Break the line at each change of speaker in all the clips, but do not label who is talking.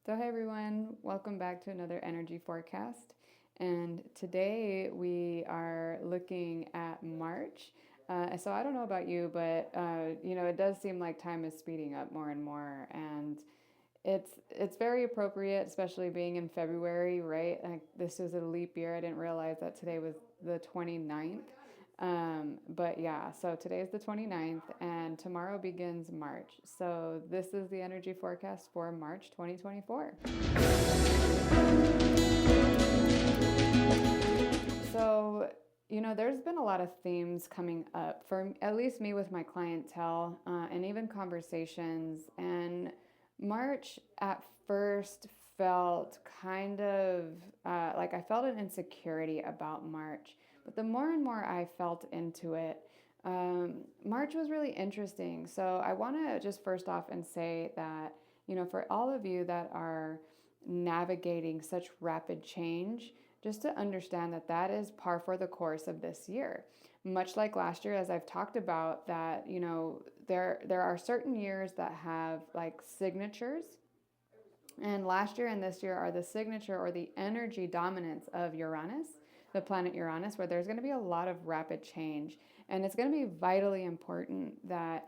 So, hey everyone, welcome back to another energy forecast. And today we are looking at March. So, I don't know about you, but it does seem like time is speeding up more and more. And it's very appropriate, especially being in February, right? Like this is a leap year. I didn't realize that today was the 29th. But yeah, so today is the 29th and tomorrow begins March. So this is the energy forecast for March 2024. So, there's been a lot of themes coming up for at least me with my clientele and even conversations. And March at first felt kind of like I felt an insecurity about March. But the more and more I felt into it, March was really interesting. So I want to just first off and say that, for all of you that are navigating such rapid change, just to understand that that is par for the course of this year. Much like last year, as I've talked about, that there are certain years that have like signatures, and last year and this year are the signature or the energy dominance of Uranus, the planet Uranus, where there's going to be a lot of rapid change. And it's going to be vitally important that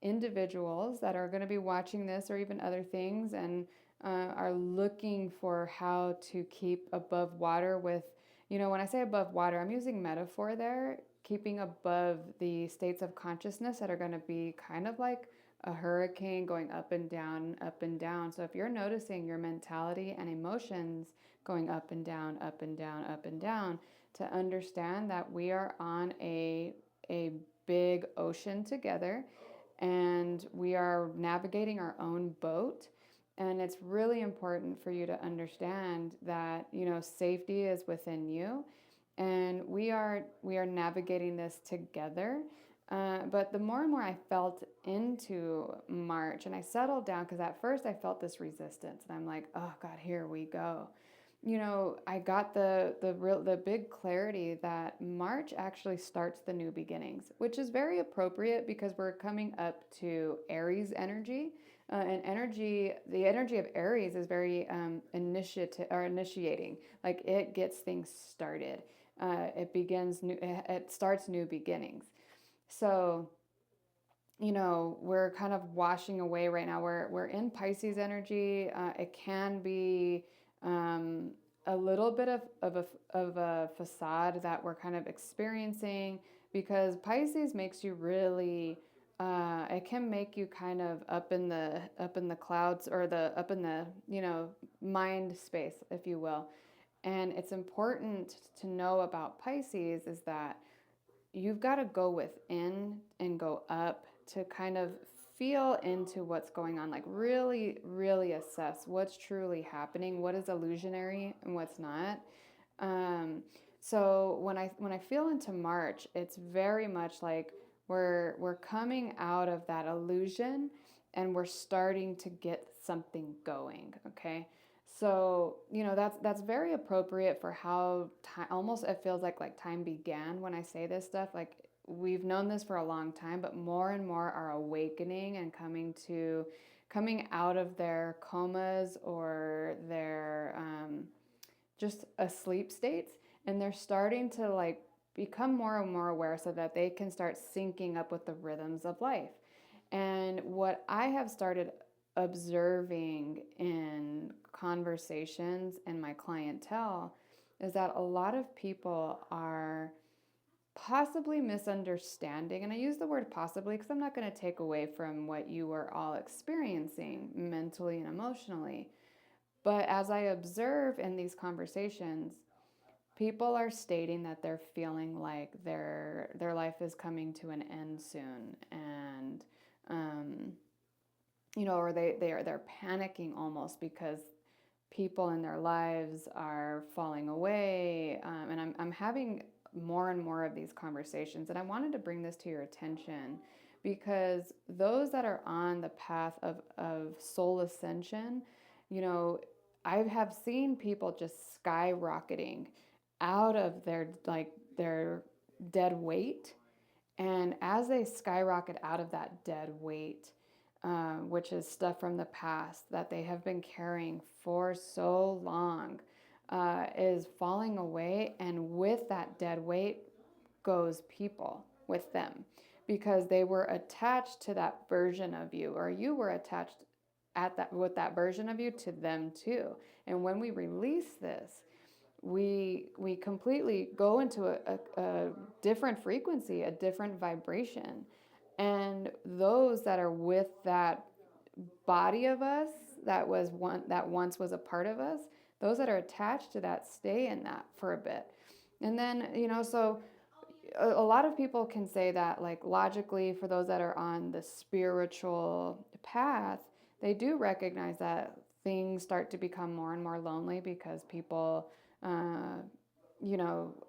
individuals that are going to be watching this or even other things and are looking for how to keep above water with, when I say above water, I'm using metaphor there, keeping above the states of consciousness that are going to be kind of like a hurricane going up and down, up and down. So if you're noticing your mentality and emotions going up and down, up and down, up and down, to understand that we are on a big ocean together and we are navigating our own boat. And it's really important for you to understand that, safety is within you and we are navigating this together. But the more and more I felt into March and I settled down, because at first I felt this resistance and I'm like, oh God, here we go. I got the big clarity that March actually starts the new beginnings, which is very appropriate because we're coming up to Aries energy. The energy of Aries is very initiating, like it gets things started. It starts new beginnings. So, we're kind of washing away right now. We're in Pisces energy. It can be a little bit of a facade that we're kind of experiencing, because Pisces makes you really. It can make you kind of up in the clouds, or the up in the mind space, if you will. And it's important to know about Pisces is that you've got to go within and go up to kind of feel into what's going on, like really, really assess what's truly happening, what is illusionary and what's not. Um, so when I feel into March, it's very much like we're coming out of that illusion and we're starting to get something going. Okay. So, that's very appropriate for how time, almost it feels like time began when I say this stuff. Like we've known this for a long time, but more and more are awakening and coming out of their comas or their just asleep states, and they're starting to like become more and more aware so that they can start syncing up with the rhythms of life. And what I have started observing in conversations and my clientele is that a lot of people are possibly misunderstanding. And I use the word possibly because I'm not going to take away from what you are all experiencing mentally and emotionally. But as I observe in these conversations, people are stating that they're feeling like their life is coming to an end soon, and um, or they're panicking almost because people in their lives are falling away. And I'm having more and more of these conversations, and I wanted to bring this to your attention because those that are on the path of soul ascension, you know, I have seen people just skyrocketing out of their dead weight. And as they skyrocket out of that dead weight, which is stuff from the past that they have been carrying for so long, is falling away. And with that dead weight goes people with them, because they were attached to that version of you, or you were attached at that with that version of you to them too. And when we release this, we completely go into a different frequency, a different vibration. And those that are with that body of us that once was a part of us, those that are attached to that stay in that for a bit. And then, so a lot of people can say that, like, logically, for those that are on the spiritual path, they do recognize that things start to become more and more lonely, because people, uh,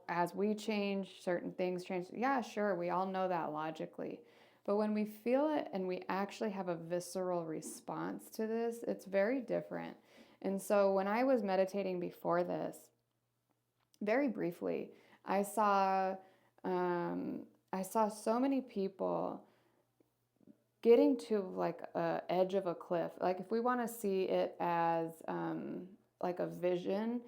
as we change, certain things change. Yeah, sure, we all know that logically. But when we feel it and we actually have a visceral response to this, it's very different. And so when I was meditating before this, very briefly, I saw I saw so many people getting to like a edge of a cliff. Like, if we want to see it as like a vision,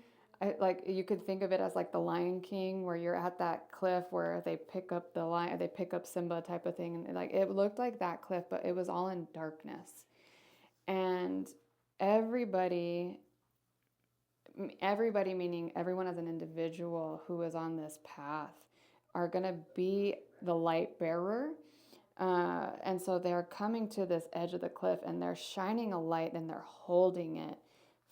like you could think of it as like the Lion King, where you're at that cliff where they pick up the lion, they pick up Simba type of thing, and like it looked like that cliff, but it was all in darkness. And everybody, everybody meaning everyone as an individual who is on this path, are going to be the light bearer. And so they're coming to this edge of the cliff, and they're shining a light, and they're holding it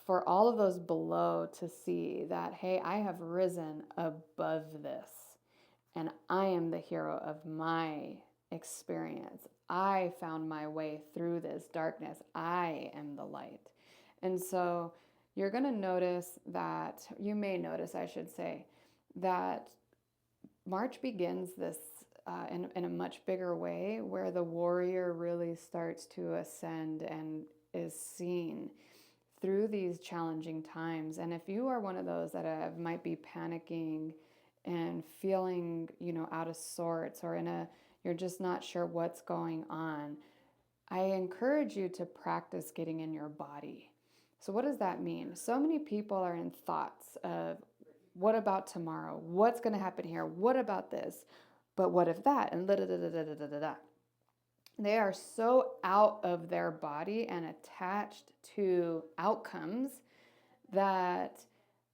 for all of those below to see that, hey, I have risen above this, and I am the hero of my experience. I found my way through this darkness. I am the light. And so you're going to notice that, you may notice, I should say, that March begins this in a much bigger way, where the warrior really starts to ascend and is seen through these challenging times. And if you are one of those that might be panicking and feeling, out of sorts, or you're just not sure what's going on, I encourage you to practice getting in your body. So what does that mean? So many people are in thoughts of, what about tomorrow? What's going to happen here? What about this? But what if that? And da da da da da da da da. They are so out of their body and attached to outcomes that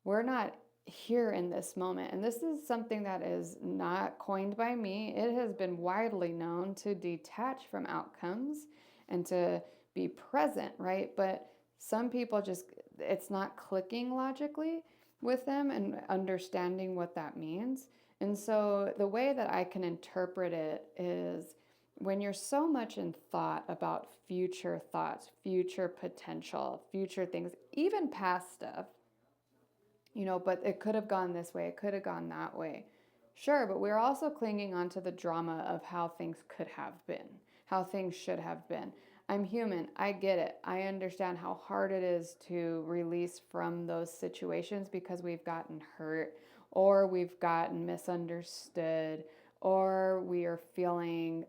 we're not here in this moment. And this is something that is not coined by me. It has been widely known to detach from outcomes and to be present, right? But some people just, it's not clicking logically with them and understanding what that means. And so the way that I can interpret it is, when you're so much in thought about future thoughts, future potential, future things, even past stuff, but it could have gone this way, it could have gone that way. Sure, but we're also clinging onto the drama of how things could have been, how things should have been. I'm human. I get it. I understand how hard it is to release from those situations, because we've gotten hurt, or we've gotten misunderstood, or we are feeling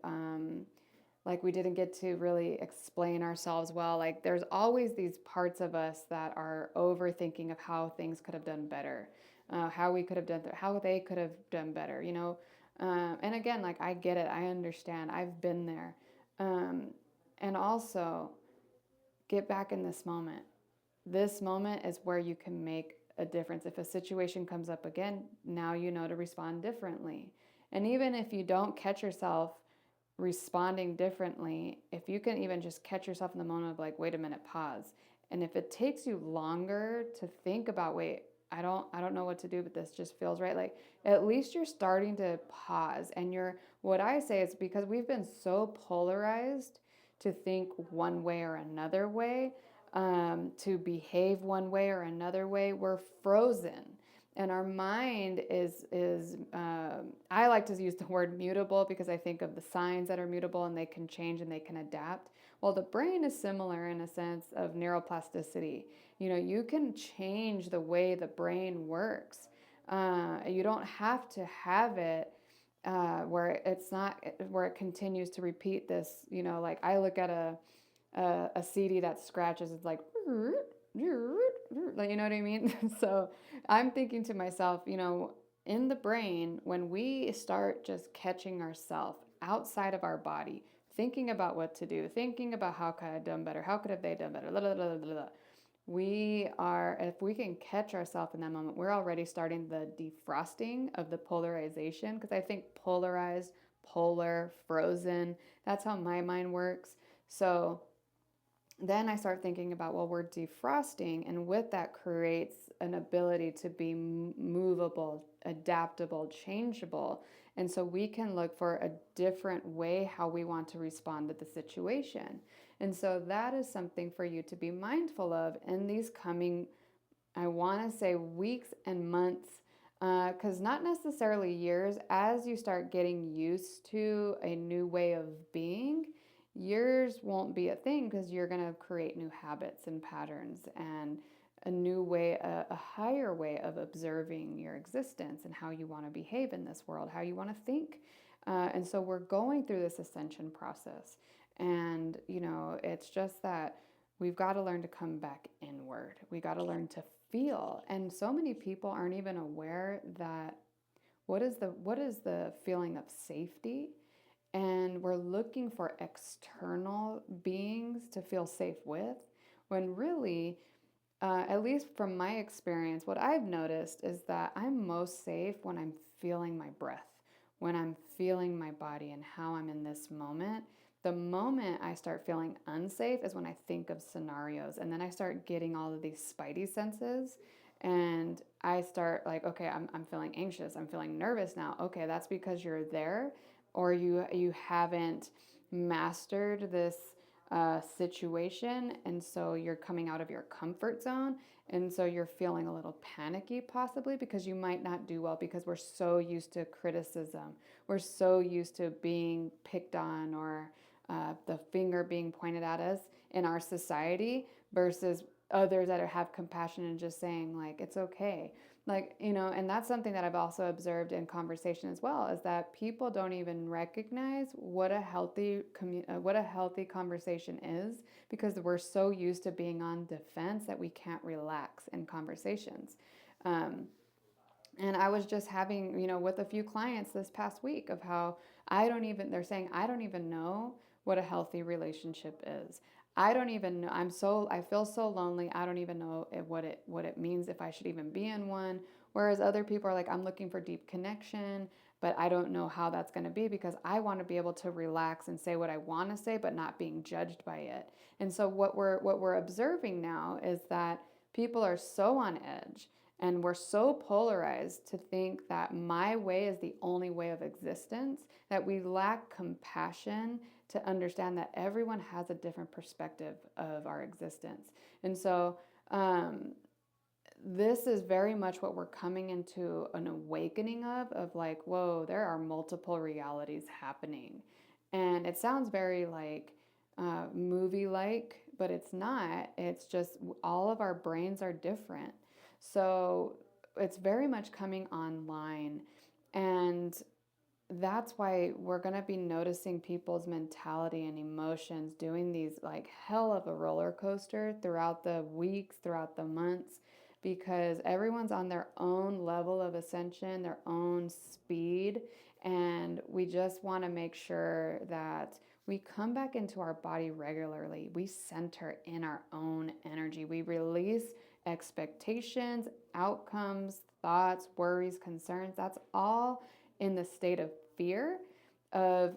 like we didn't get to really explain ourselves well. Like, there's always these parts of us that are overthinking of how things could have done better, how we could have done, how they could have done better, and again, like, I get it. I understand. I've been there. And also, get back in this moment. This moment is where you can make a difference. If a situation comes up again, now you know to respond differently. And even if you don't catch yourself responding differently, if you can even just catch yourself in the moment of like, wait a minute, pause. And if it takes you longer to think about, wait, I don't know what to do, but this just feels right. Like, at least you're starting to pause. And what I say is, because we've been so polarized to think one way or another way, to behave one way or another way, we're frozen. And our mind is I like to use the word mutable, because I think of the signs that are mutable and they can change and they can adapt. Well, the brain is similar in a sense of neuroplasticity. You can change the way the brain works. You don't have to have it where it's not, where it continues to repeat this. Like, I look at a CD that scratches. It's like, you know what I mean? So I'm thinking to myself, in the brain, when we start just catching ourselves outside of our body, thinking about what to do, thinking about how could I have done better, how could have they done better, blah, blah, blah, blah, blah. We are, if we can catch ourselves in that moment, we're already starting the defrosting of the polarization. Because I think polarized, polar, frozen, that's how my mind works. So then I start thinking about, well, we're defrosting, and with that creates an ability to be movable, adaptable, changeable. And so we can look for a different way how we want to respond to the situation. And so that is something for you to be mindful of in these coming, I want to say, weeks and months, because not necessarily years. As you start getting used to a new way of being, years won't be a thing, because you're going to create new habits and patterns and a new way, a higher way of observing your existence and how you want to behave in this world, how you want to think. And so we're going through this ascension process. And, it's just that we've got to learn to come back inward. We got to learn to feel. And so many people aren't even aware that what is the feeling of safety? And we're looking for external beings to feel safe with, when really, at least from my experience, what I've noticed is that I'm most safe when I'm feeling my breath, when I'm feeling my body and how I'm in this moment. The moment I start feeling unsafe is when I think of scenarios, and then I start getting all of these spidey senses, and I start like, okay, I'm feeling anxious, I'm feeling nervous now. Okay, that's because you're there, or you haven't mastered this situation, and so you're coming out of your comfort zone, and so you're feeling a little panicky, possibly because you might not do well, because we're so used to criticism, we're so used to being picked on, or the finger being pointed at us in our society, versus others that have compassion and just saying like, it's okay. Like, and that's something that I've also observed in conversation as well, is that people don't even recognize what a healthy conversation is, because we're so used to being on defense that we can't relax in conversations. Um, and I was just having, with a few clients this past week, of how they're saying, I don't even know what a healthy relationship is. I don't even know. I feel so lonely. I don't even know what it means, if I should even be in one. Whereas other people are like, I'm looking for deep connection, but I don't know how that's going to be, because I want to be able to relax and say what I want to say, but not being judged by it. And so what we're observing now is that people are so on edge, and we're so polarized to think that my way is the only way of existence, that we lack compassion to understand that everyone has a different perspective of our existence. And so this is very much what we're coming into an awakening of like, whoa, there are multiple realities happening. And it sounds very like movie-like, but it's not. It's just all of our brains are different. So it's very much coming online. And that's why we're going to be noticing people's mentality and emotions doing these like hell of a roller coaster throughout the weeks, throughout the months, because everyone's on their own level of ascension, their own speed. And we just want to make sure that we come back into our body regularly. We center in our own energy. We release expectations, outcomes, thoughts, worries, concerns. That's all in the state of fear of,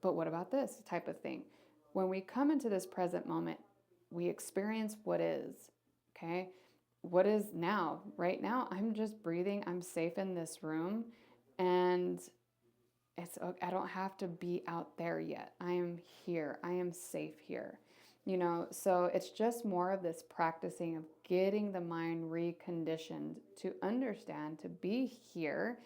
but what about this type of thing. When we come into this present moment, we experience what is, okay? What is now? Right now, I'm just breathing. I'm safe in this room, and I don't have to be out there yet. I am here. I am safe here. So it's just more of this practicing of getting the mind reconditioned to understand, to be here,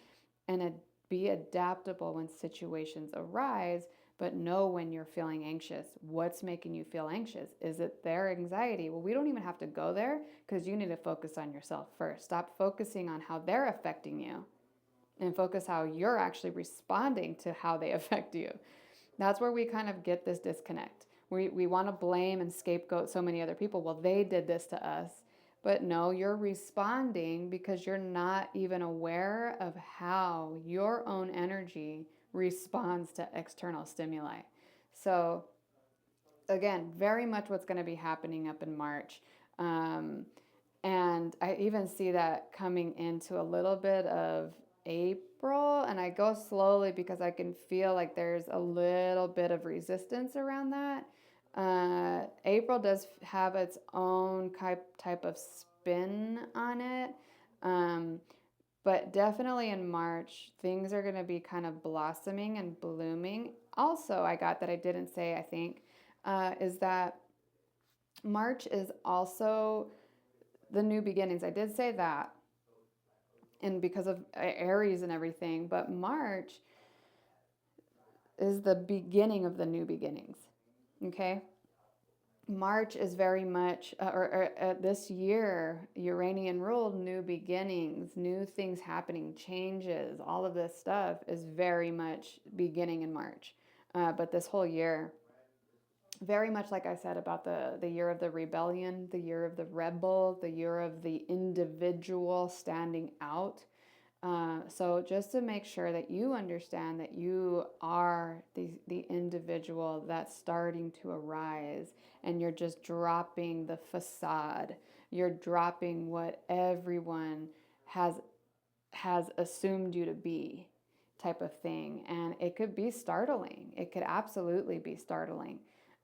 and be adaptable when situations arise, but know when you're feeling anxious. What's making you feel anxious? Is it their anxiety? Well, we don't even have to go there, because you need to focus on yourself first. Stop focusing on how they're affecting you, and focus how you're actually responding to how they affect you. That's where we kind of get this disconnect. We want to blame and scapegoat so many other people. Well, they did this to us. But no, you're responding because you're not even aware of how your own energy responds to external stimuli. So, again, very much what's going to be happening up in March. Um, and I even see that coming into a little bit of April. And I go slowly because I can feel like there's a little bit of resistance around that. April does have its own type of spin on it. Um, but definitely in March, things are going to be kind of blossoming and blooming. Also, I got that I didn't say, I think, is that March is also the new beginnings. I did say that, and because of Aries and everything, but March is the beginning of the new beginnings. Okay? March is very much, this year, Uranian ruled new beginnings, new things happening, changes, all of this stuff is very much beginning in March. But this whole year, very much like I said about the year of the rebellion, the year of the rebel, the year of the individual standing out. So just to make sure that you understand that you are the individual that's starting to arise, and you're just dropping the facade. You're dropping what everyone has assumed you to be, type of thing. And it could be startling. It could absolutely be startling.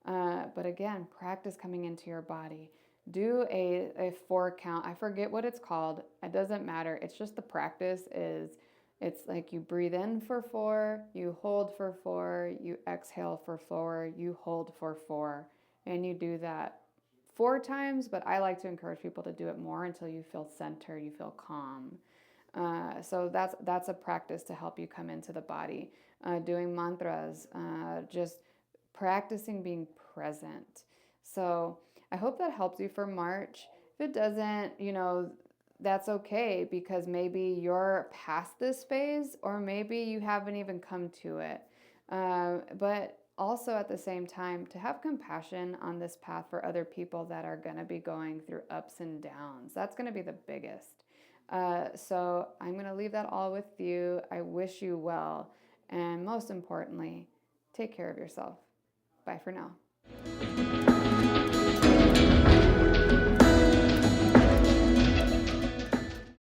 But again, practice coming into your body. Do a 4 count. I forget what it's called. It doesn't matter. It's just the practice is, it's like you breathe in for 4, you hold for 4, you exhale for 4, you hold for 4. And you do that 4 times, but I like to encourage people to do it more until you feel centered, you feel calm. So that's a practice to help you come into the body. Doing mantras, just practicing being present. So I hope that helps you for March. If it doesn't, that's okay, because maybe you're past this phase, or maybe you haven't even come to it. But also at the same time, to have compassion on this path for other people that are going to be going through ups and downs. That's going to be the biggest. So I'm going to leave that all with you. I wish you well. And most importantly, take care of yourself. Bye for now.